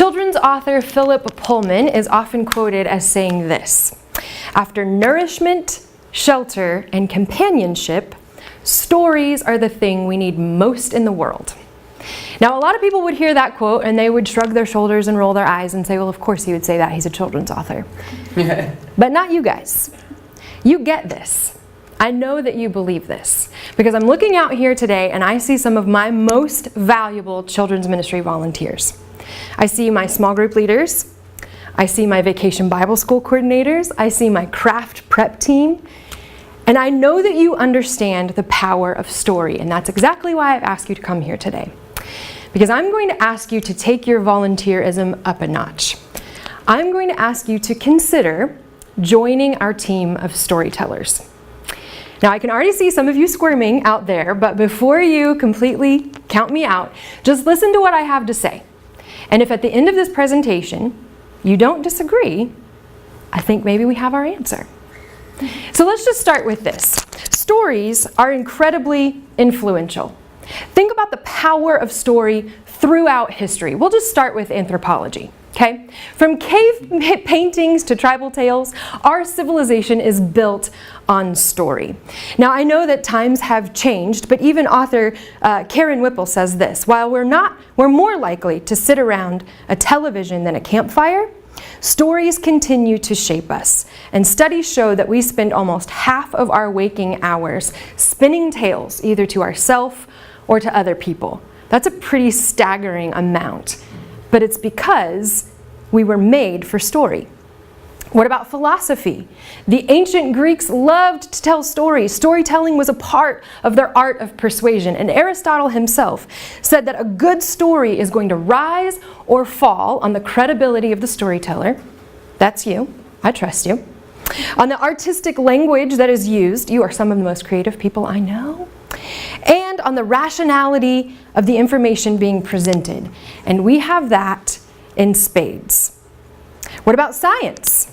Children's author Philip Pullman is often quoted as saying this: "After nourishment, shelter, and companionship, stories are the thing we need most in the world." Now, a lot of people would hear that quote and they would shrug their shoulders and roll their eyes and say, well, of course he would say that. He's a children's author. But not you guys. You get this. I know that you believe this because I'm looking out here today and I see some of my most valuable children's ministry volunteers. I see my small group leaders. I see my vacation Bible school coordinators. I see my craft prep team. And I know that you understand the power of story, and that's exactly why I've asked you to come here today. Because I'm going to ask you to take your volunteerism up a notch. I'm going to ask you to consider joining our team of storytellers. Now, I can already see some of you squirming out there, but before you completely count me out, just listen to what I have to say. And if at the end of this presentation you don't disagree, I think maybe we have our answer. So let's just start with this. Stories are incredibly influential. Think about the power of story throughout history. We'll just start with anthropology, okay? From cave paintings to tribal tales, our civilization is built on story. Now, I know that times have changed, but even author Karen Whipple says this: while we're more likely to sit around a television than a campfire, stories continue to shape us, and studies show that we spend almost half of our waking hours spinning tales, either to ourselves or to other people. That's a pretty staggering amount, but it's because we were made for story. What about philosophy? The ancient Greeks loved to tell stories. Storytelling was a part of their art of persuasion, and Aristotle himself said that a good story is going to rise or fall on the credibility of the storyteller. That's you. I trust you. On the artistic language that is used. You are some of the most creative people I know. And on the rationality of the information being presented. And we have that in spades. What about science?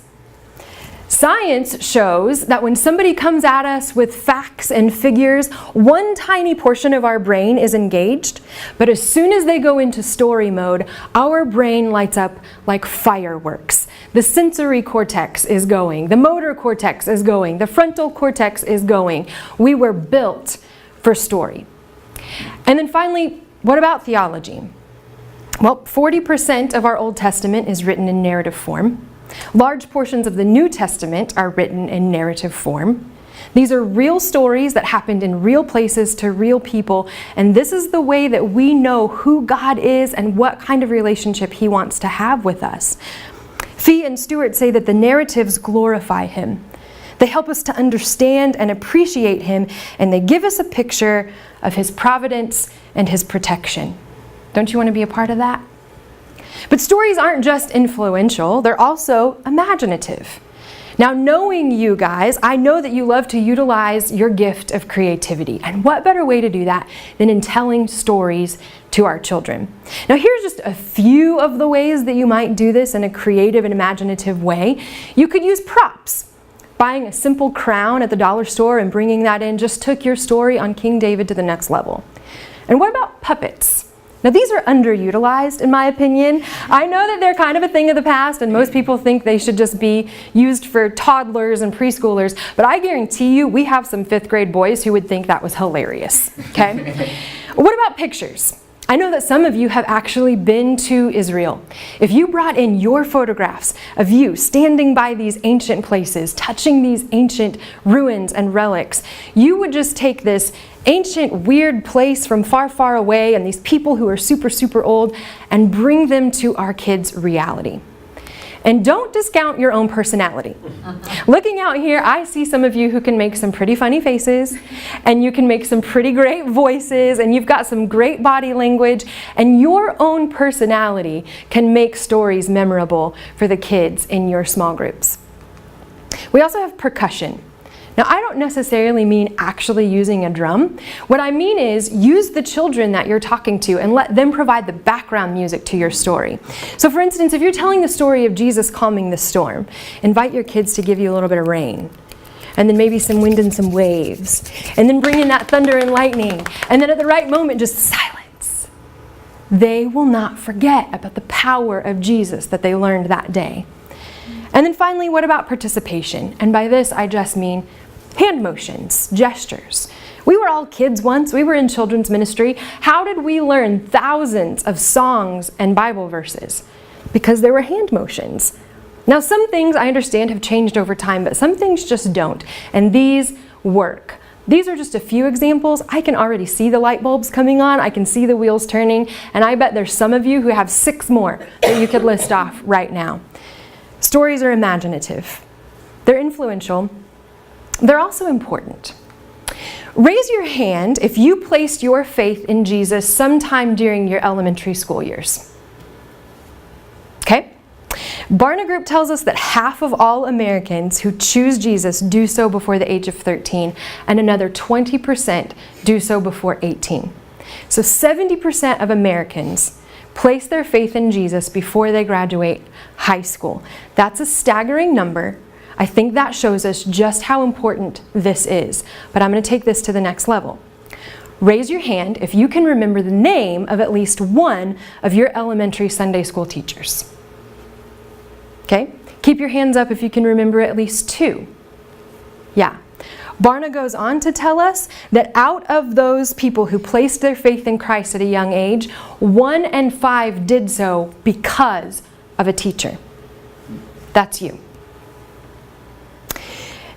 Science shows that when somebody comes at us with facts and figures, one tiny portion of our brain is engaged, but as soon as they go into story mode, our brain lights up like fireworks. The sensory cortex is going, the motor cortex is going, the frontal cortex is going. We were built for story. And then finally, what about theology? Well, 40% of our Old Testament is written in narrative form. Large portions of the New Testament are written in narrative form. These are real stories that happened in real places to real people, and this is the way that we know who God is and what kind of relationship He wants to have with us. Fee and Stewart say that the narratives glorify Him. They help us to understand and appreciate Him, and they give us a picture of His providence and His protection. Don't you want to be a part of that? But stories aren't just influential, they're also imaginative. Now, knowing you guys, I know that you love to utilize your gift of creativity. And what better way to do that than in telling stories to our children? Now, here's just a few of the ways that you might do this in a creative and imaginative way. You could use props. Buying a simple crown at the dollar store and bringing that in just took your story on King David to the next level. And what about puppets? Now, these are underutilized, in my opinion. I know that they're kind of a thing of the past, and most people think they should just be used for toddlers and preschoolers, but I guarantee you we have some 5th grade boys who would think that was hilarious, okay? What about pictures? I know that some of you have actually been to Israel. If you brought in your photographs of you standing by these ancient places, touching these ancient ruins and relics, you would just take this ancient, weird place from far, far away and these people who are super, super old and bring them to our kids' reality. And don't discount your own personality. Looking out here, I see some of you who can make some pretty funny faces, and you can make some pretty great voices, and you've got some great body language, and your own personality can make stories memorable for the kids in your small groups. We also have percussion. Now, I don't necessarily mean actually using a drum. What I mean is use the children that you're talking to and let them provide the background music to your story. So for instance, if you're telling the story of Jesus calming the storm, invite your kids to give you a little bit of rain, and then maybe some wind and some waves, and then bring in that thunder and lightning, and then at the right moment, just silence. they will not forget about the power of Jesus that they learned that day. And then finally, what about participation? And by this, I just mean hand motions, gestures. We were all kids once. We were in children's ministry. How did we learn thousands of songs and Bible verses? Because there were hand motions. Now, some things I understand have changed over time, but some things just don't. And these work. These are just a few examples. I can already see the light bulbs coming on. I can see the wheels turning. And I bet there's some of you who have 6 more that you could list off right now. Stories are imaginative. They're influential. They're also important. Raise your hand if you placed your faith in Jesus sometime during your elementary school years. Okay? Barna Group tells us that half of all Americans who choose Jesus do so before the age of 13, and another 20% do so before 18. So 70% of Americans place their faith in Jesus before they graduate high school. That's a staggering number. I think that shows us just how important this is. But I'm going to take this to the next level. Raise your hand if you can remember the name of at least one of your elementary Sunday school teachers. Okay? Keep your hands up if you can remember at least 2. Yeah. Barna goes on to tell us that out of those people who placed their faith in Christ at a young age, 1 in 5 did so because of a teacher. That's you.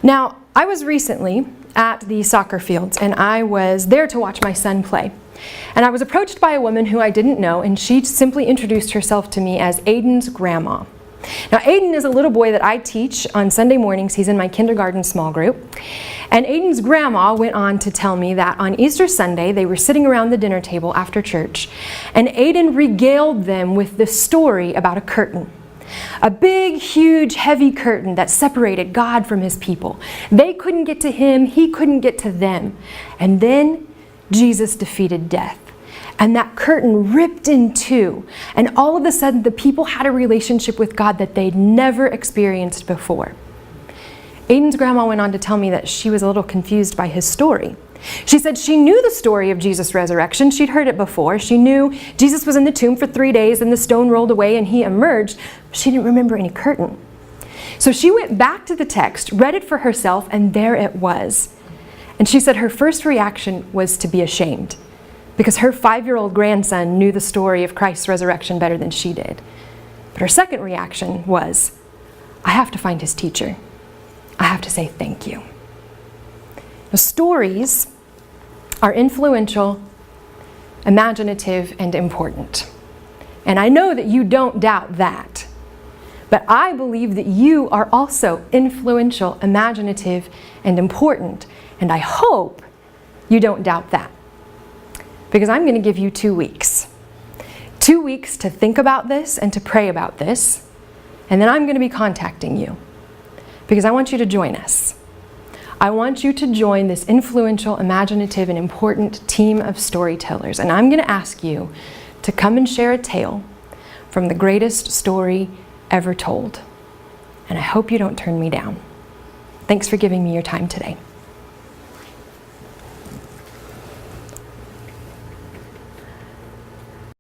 Now, I was recently at the soccer fields, and I was there to watch my son play. And I was approached by a woman who I didn't know, and she simply introduced herself to me as Aiden's grandma. Now, Aiden is a little boy that I teach on Sunday mornings. He's in my kindergarten small group. And Aiden's grandma went on to tell me that on Easter Sunday, they were sitting around the dinner table after church, and Aiden regaled them with this story about a curtain. A big, huge, heavy curtain that separated God from his people. They couldn't get to him, he couldn't get to them. And then Jesus defeated death. And that curtain ripped in 2. And all of a sudden, the people had a relationship with God that they'd never experienced before. Aiden's grandma went on to tell me that she was a little confused by his story. She said she knew the story of Jesus' resurrection. She'd heard it before. She knew Jesus was in the tomb for 3 days and the stone rolled away and he emerged. But she didn't remember any curtain. So she went back to the text, read it for herself, and there it was. And she said her first reaction was to be ashamed, because her 5-year-old grandson knew the story of Christ's resurrection better than she did. But her second reaction was, I have to find his teacher. I have to say thank you. Now, stories are influential, imaginative, and important. And I know that you don't doubt that. But I believe that you are also influential, imaginative, and important. And I hope you don't doubt that. Because I'm going to give you 2 weeks. 2 weeks to think about this and to pray about this. And then I'm going to be contacting you. Because I want you to join us. I want you to join this influential, imaginative, and important team of storytellers. And I'm going to ask you to come and share a tale from the greatest story ever told. And I hope you don't turn me down. Thanks for giving me your time today.